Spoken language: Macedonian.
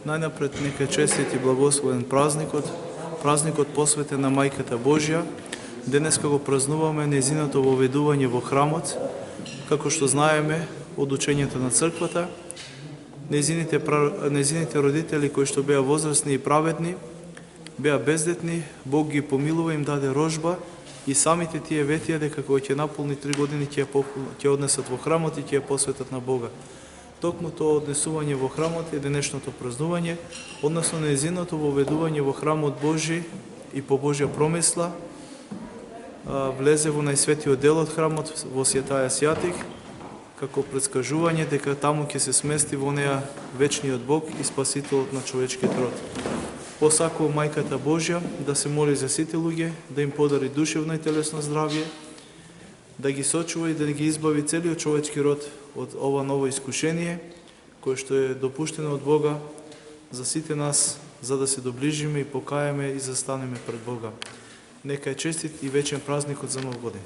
Најнапред нека честит и благословен празникот посветен на Мајката Божја. Денеска го празнуваме нејзиното воведување во храмот, како што знаеме од учењето на црквата. Нејзините родители кои што беа возрастни и праведни, беа бездетни, Бог ги помилува, им даде рожба и самите тие ветија дека кога ќе наполни 3 години ќе однесат во храмот и ќе ја посветат на Бога. Токму тоа однесување во храмот е денешното празнување, односно нејзиното воведување во храмот Божи и по Божја промисла, влезе во најсветиот дел од храмот, во Светаја Свјатих, како предскажување дека таму ќе се смести во неа вечниот Бог и Спасителот на човечкиот род. Посакувам Мајката Божја да се моли за сите луѓе, да им подари душевно и телесно здравје, да ги сочува и да ги избави целиот човечки род од ова ново искушение, кое што е допуштено од Бога за сите нас, за да се доближиме и покаеме и застанеме пред Бога. Нека е честит и вечен празникот за Нов годин.